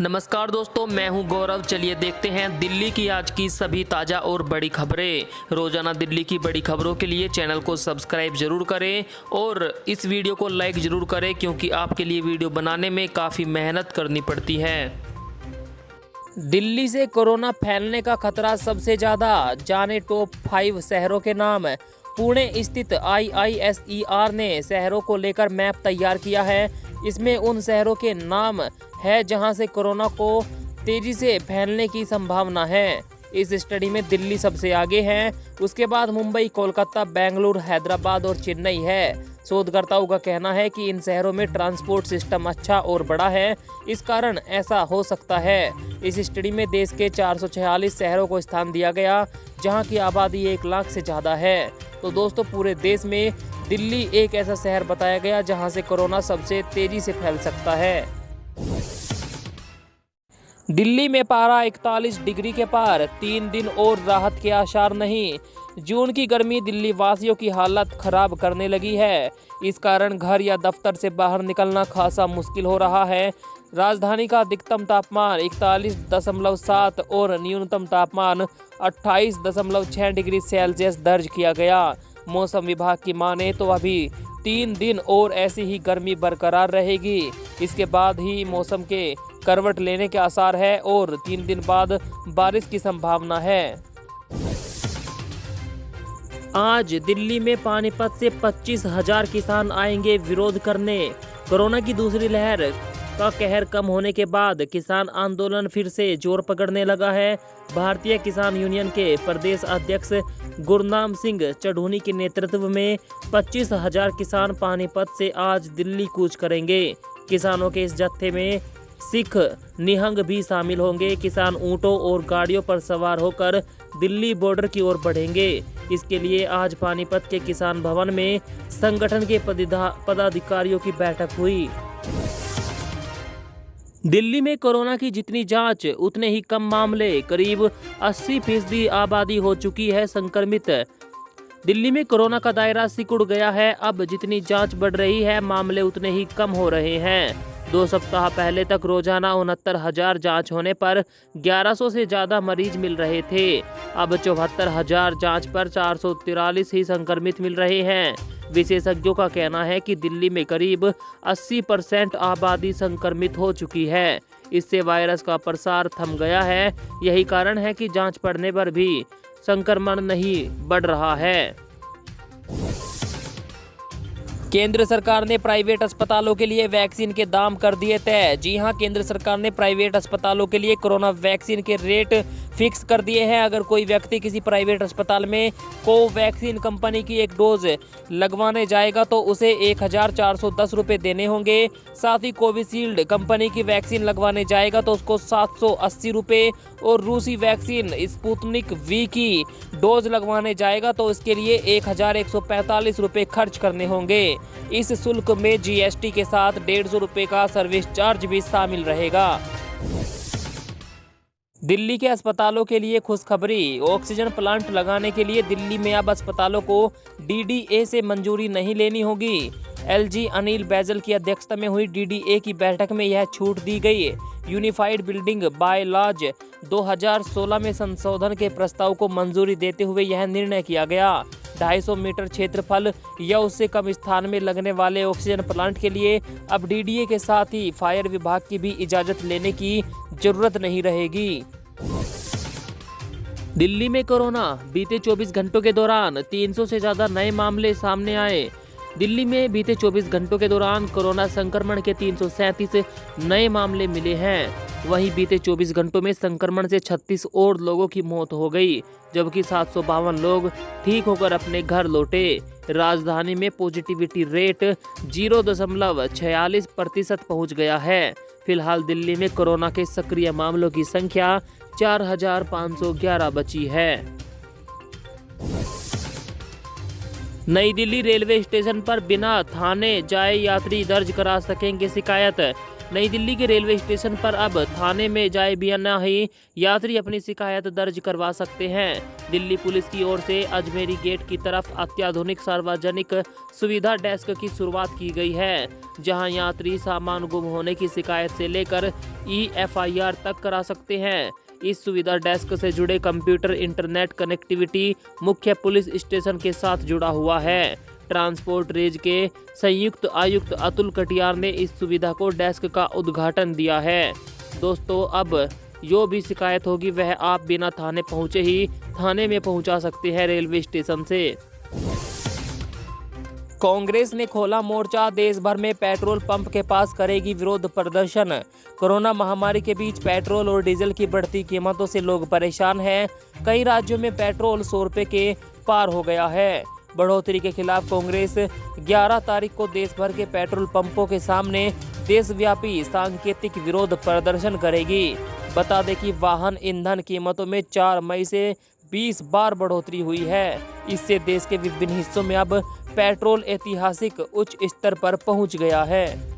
नमस्कार दोस्तों, मैं हूं गौरव। चलिए देखते हैं दिल्ली की आज की सभी ताज़ा और बड़ी खबरें। रोजाना दिल्ली की बड़ी खबरों के लिए चैनल को सब्सक्राइब जरूर करें और इस वीडियो को लाइक जरूर करें, क्योंकि आपके लिए वीडियो बनाने में काफ़ी मेहनत करनी पड़ती है। दिल्ली से कोरोना फैलने का खतरा सबसे ज़्यादा, जाने टॉप 5 शहरों के नाम। पुणे स्थित IISER ने शहरों को लेकर मैप तैयार किया है। इसमें उन शहरों के नाम है जहां से कोरोना को तेजी से फैलने की संभावना है। इस स्टडी में दिल्ली सबसे आगे है, उसके बाद मुंबई, कोलकाता, बेंगलुरु, हैदराबाद और चेन्नई है। शोधकर्ताओं का कहना है कि इन शहरों में ट्रांसपोर्ट सिस्टम अच्छा और बड़ा है, इस कारण ऐसा हो सकता है। इस स्टडी में देश के 446 शहरों को स्थान दिया गया, जहां की आबादी 1 लाख से ज़्यादा है। तो दोस्तों, पूरे देश में दिल्ली एक ऐसा शहर बताया गया जहां से कोरोना सबसे तेजी से फैल सकता है। दिल्ली में पारा 41 डिग्री के पार, 3 दिन और राहत के आसार नहीं। जून की गर्मी दिल्ली वासियों की हालत खराब करने लगी है। इस कारण घर या दफ्तर से बाहर निकलना खासा मुश्किल हो रहा है। राजधानी का अधिकतम तापमान 41.7 और न्यूनतम तापमान 28.6 डिग्री सेल्सियस दर्ज किया गया। मौसम विभाग की माने तो अभी 3 दिन और ऐसी ही गर्मी बरकरार रहेगी। इसके बाद ही मौसम के करवट लेने के आसार है और 3 दिन बाद बारिश की संभावना है। आज दिल्ली में पानीपत से 25,000 किसान आएंगे विरोध करने। कोरोना की दूसरी लहर का कहर कम होने के बाद किसान आंदोलन फिर से जोर पकड़ने लगा है। भारतीय किसान यूनियन के प्रदेश अध्यक्ष गुरनाम सिंह चढ़ूनी के नेतृत्व में 25,000 किसान पानीपत से आज दिल्ली कूच करेंगे। किसानों के इस जत्थे में सिख निहंग भी शामिल होंगे। किसान ऊंटों और गाड़ियों पर सवार होकर दिल्ली बॉर्डर की ओर बढ़ेंगे। इसके लिए आज पानीपत के किसान भवन में संगठन के पदाधिकारियों की बैठक हुई। दिल्ली में कोरोना की जितनी जांच उतने ही कम मामले, करीब 80% आबादी हो चुकी है संक्रमित। दिल्ली में कोरोना का दायरा सिकुड़ गया है। अब जितनी जांच बढ़ रही है, मामले उतने ही कम हो रहे हैं। 2 सप्ताह पहले तक रोजाना 69,000 जांच होने पर 1100 से ज़्यादा मरीज मिल रहे थे। अब 74,000 जांच पर 443 ही संक्रमित मिल रहे हैं। विशेषज्ञों का कहना है कि दिल्ली में करीब 80% आबादी संक्रमित हो चुकी है। इससे वायरस का प्रसार थम गया है। यही कारण है कि जांच बढ़ने पर भी संक्रमण नहीं बढ़ रहा है। केंद्र सरकार ने प्राइवेट अस्पतालों के लिए वैक्सीन के दाम कर दिए तय। जी हां, केंद्र सरकार ने प्राइवेट अस्पतालों के लिए कोरोना वैक्सीन के रेट फिक्स कर दिए हैं। अगर कोई व्यक्ति किसी प्राइवेट अस्पताल में कोवैक्सीन कंपनी की एक डोज लगवाने जाएगा तो उसे 1,410 रुपये देने होंगे। साथ ही कोविशील्ड कंपनी की वैक्सीन लगवाने जाएगा तो उसको 780 रुपये और रूसी वैक्सीन स्पुतनिक वी की डोज लगवाने जाएगा तो इसके लिए 1,145 रुपये खर्च करने होंगे। इस शुल्क में GST के साथ 150 रुपये का सर्विस चार्ज भी शामिल रहेगा। दिल्ली के अस्पतालों के लिए खुशखबरी। ऑक्सीजन प्लांट लगाने के लिए दिल्ली में अब अस्पतालों को DDA से मंजूरी नहीं लेनी होगी। LG अनिल बैजल की अध्यक्षता में हुई DDA की बैठक में यह छूट दी गई। यूनिफाइड बिल्डिंग बायलॉज 2016 में संशोधन के प्रस्ताव को मंजूरी देते हुए यह निर्णय किया गया। 250 मीटर क्षेत्रफल या उससे कम स्थान में लगने वाले ऑक्सीजन प्लांट के लिए अब DDA के साथ ही फायर विभाग की भी इजाज़त लेने की जरूरत नहीं रहेगी। दिल्ली में कोरोना, बीते 24 घंटों के दौरान 300 से ज़्यादा नए मामले सामने आए। दिल्ली में बीते 24 घंटों के दौरान कोरोना संक्रमण के 337 नए मामले मिले हैं। वहीं बीते 24 घंटों में संक्रमण से 36 और लोगों की मौत हो गई, जबकि 752 लोग ठीक होकर अपने घर लौटे। राजधानी में पॉजिटिविटी रेट 0.46% पहुंच गया है। फिलहाल दिल्ली में कोरोना के सक्रिय मामलों की संख्या 4,511 बची है। नई दिल्ली रेलवे स्टेशन पर बिना थाने जाए यात्री दर्ज करा सकेंगे शिकायत। नई दिल्ली के रेलवे स्टेशन पर अब थाने में जाए बिना ही यात्री अपनी शिकायत दर्ज करवा सकते हैं। दिल्ली पुलिस की ओर से अजमेरी गेट की तरफ अत्याधुनिक सार्वजनिक सुविधा डेस्क की शुरुआत की गई है, जहां यात्री सामान गुम होने की शिकायत से लेकर EFIR तक करा सकते हैं। इस सुविधा डेस्क से जुड़े कंप्यूटर इंटरनेट कनेक्टिविटी मुख्य पुलिस स्टेशन के साथ जुड़ा हुआ है। ट्रांसपोर्ट रेंज के संयुक्त आयुक्त अतुल कटियार ने इस सुविधा को डेस्क का उद्घाटन दिया है। दोस्तों, अब जो भी शिकायत होगी वह आप बिना थाने पहुंचे ही थाने में पहुंचा सकते हैं रेलवे स्टेशन से। कांग्रेस ने खोला मोर्चा, देश भर में पेट्रोल पंप के पास करेगी विरोध प्रदर्शन। कोरोना महामारी के बीच पेट्रोल और डीजल की बढ़ती कीमतों से लोग परेशान हैं। कई राज्यों में पेट्रोल 100 रुपये के पार हो गया है। बढ़ोतरी के खिलाफ कांग्रेस 11 तारीख को देश भर के पेट्रोल पंपों के सामने देशव्यापी सांकेतिक विरोध प्रदर्शन करेगी। बता दें कि वाहन ईंधन कीमतों में 4 मई से 20 बार बढ़ोतरी हुई है। इससे देश के विभिन्न हिस्सों में अब पेट्रोल ऐतिहासिक उच्च स्तर पर पहुंच गया है।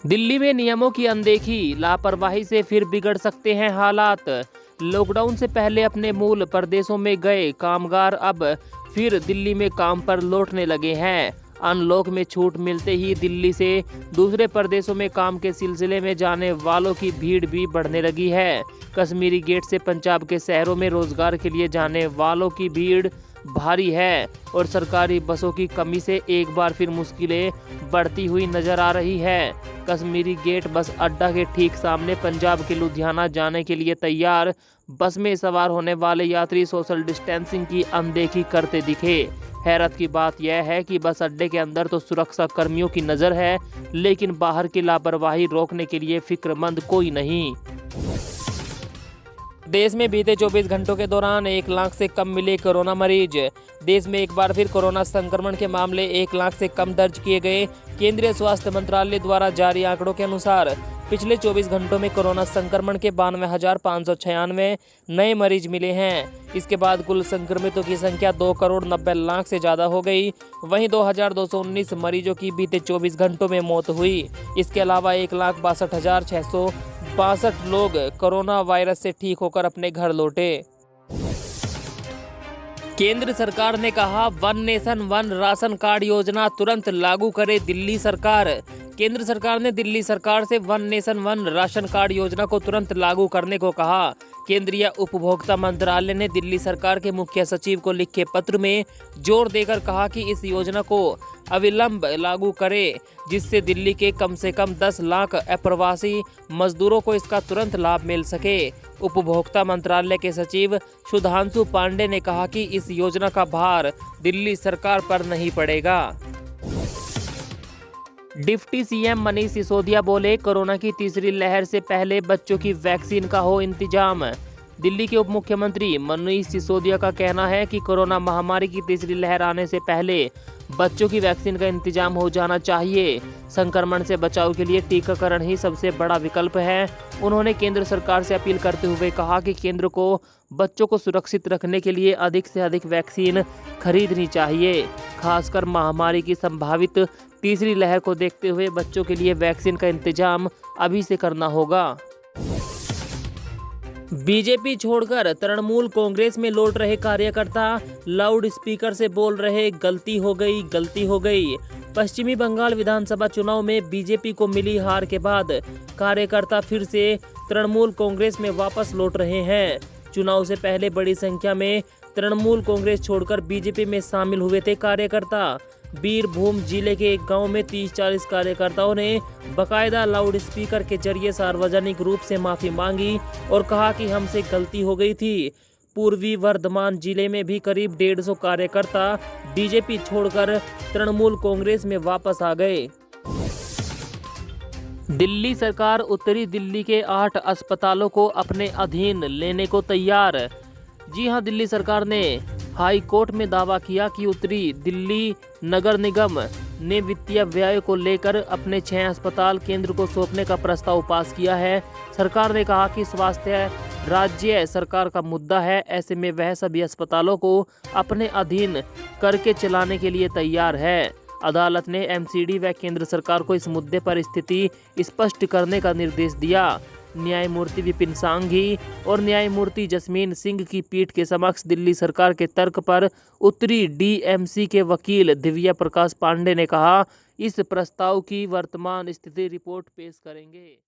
दिल्ली में नियमों की अनदेखी, लापरवाही से फिर बिगड़ सकते हैं हालात। लॉकडाउन से पहले अपने मूल प्रदेशों में गए कामगार अब फिर दिल्ली में काम पर लौटने लगे हैं। अनलॉक में छूट मिलते ही दिल्ली से दूसरे प्रदेशों में काम के सिलसिले में जाने वालों की भीड़ भी बढ़ने लगी है। कश्मीरी गेट से पंजाब के शहरों में रोजगार के लिए जाने वालों की भीड़ भारी है और सरकारी बसों की कमी से एक बार फिर मुश्किलें बढ़ती हुई नजर आ रही है। कश्मीरी गेट बस अड्डा के ठीक सामने पंजाब के लुधियाना जाने के लिए तैयार बस में सवार होने वाले यात्री सोशल डिस्टेंसिंग की अनदेखी करते दिखे। हैरत की बात यह है कि बस अड्डे के अंदर तो सुरक्षा कर्मियों की नज़र है, लेकिन बाहर की लापरवाही रोकने के लिए फिक्रमंद कोई नहीं। देश में बीते 24 घंटों के दौरान 1 लाख से कम मिले कोरोना मरीज। देश में एक बार फिर कोरोना संक्रमण के मामले 1 लाख से कम दर्ज किए गए। केंद्रीय स्वास्थ्य मंत्रालय द्वारा जारी आंकड़ों के अनुसार पिछले 24 घंटों में कोरोना संक्रमण के 92,596 नए मरीज मिले हैं। इसके बाद कुल संक्रमितों की संख्या 2,90,00,000 से ज़्यादा हो गई। वहीं 2,219 मरीजों की बीते 24 घंटों में मौत हुई। इसके अलावा 1,62,662 लोग कोरोना वायरस से ठीक होकर अपने घर लौटे। केंद्र सरकार ने कहा, one nation one ration card योजना तुरंत लागू करे दिल्ली सरकार। केंद्र सरकार ने दिल्ली सरकार से one nation one ration card योजना को तुरंत लागू करने को कहा। केंद्रीय उपभोक्ता मंत्रालय ने दिल्ली सरकार के मुख्य सचिव को लिखे पत्र में जोर देकर कहा कि इस योजना को अविलंब लागू करे, जिससे दिल्ली के कम से कम 10 लाख अप्रवासी मजदूरों को इसका तुरंत लाभ मिल सके। उपभोक्ता मंत्रालय के सचिव सुधांशु पांडे ने कहा कि इस योजना का भार दिल्ली सरकार पर नहीं पड़ेगा। डिप्टी सीएम मनीष सिसोदिया बोले, कोरोना की तीसरी लहर से पहले बच्चों की वैक्सीन का हो इंतजाम। दिल्ली के उप मुख्यमंत्री मनीष सिसोदिया का कहना है कि कोरोना महामारी की तीसरी लहर आने से पहले बच्चों की वैक्सीन का इंतजाम हो जाना चाहिए। संक्रमण से बचाव के लिए टीकाकरण ही सबसे बड़ा विकल्प है। उन्होंने केंद्र सरकार से अपील करते हुए कहा कि केंद्र को बच्चों को सुरक्षित रखने के लिए अधिक से अधिक वैक्सीन खरीदनी चाहिए। खासकर महामारी की संभावित तीसरी लहर को देखते हुए बच्चों के लिए वैक्सीन का इंतजाम अभी से करना होगा। बीजेपी छोड़कर तृणमूल कांग्रेस में लौट रहे कार्यकर्ता लाउड स्पीकर से बोल रहे, गलती हो गई, गलती हो गई। पश्चिमी बंगाल विधानसभा चुनाव में बीजेपी को मिली हार के बाद कार्यकर्ता फिर से तृणमूल कांग्रेस में वापस लौट रहे हैं। चुनाव से पहले बड़ी संख्या में तृणमूल कांग्रेस छोड़कर बीजेपी में शामिल हुए थे कार्यकर्ता। बीरभूम जिले के एक गांव में 30-40 कार्यकर्ताओं ने बकायदा लाउड स्पीकर के जरिए सार्वजनिक रूप से माफी मांगी और कहा कि हमसे गलती हो गई थी। पूर्वी वर्धमान जिले में भी करीब 150 कार्यकर्ता बीजेपी छोड़कर तृणमूल कांग्रेस में वापस आ गए। दिल्ली सरकार उत्तरी दिल्ली के 8 अस्पतालों को अपने अधीन लेने को तैयार। जी हां, दिल्ली सरकार ने हाई कोर्ट में दावा किया कि उत्तरी दिल्ली नगर निगम ने वित्तीय व्यय को लेकर अपने 6 अस्पताल केंद्र को सौंपने का प्रस्ताव पास किया है। सरकार ने कहा कि स्वास्थ्य राज्य सरकार का मुद्दा है, ऐसे में वह सभी अस्पतालों को अपने अधीन करके चलाने के लिए तैयार है। अदालत ने एमसीडी व केंद्र सरकार को इस मुद्दे पर स्थिति स्पष्ट करने का निर्देश दिया। न्यायमूर्ति विपिन सांघी और न्यायमूर्ति जसमीन सिंह की पीठ के समक्ष दिल्ली सरकार के तर्क पर उत्तरी डीएमसी के वकील दिव्या प्रकाश पांडे ने कहा, इस प्रस्ताव की वर्तमान स्थिति रिपोर्ट पेश करेंगे।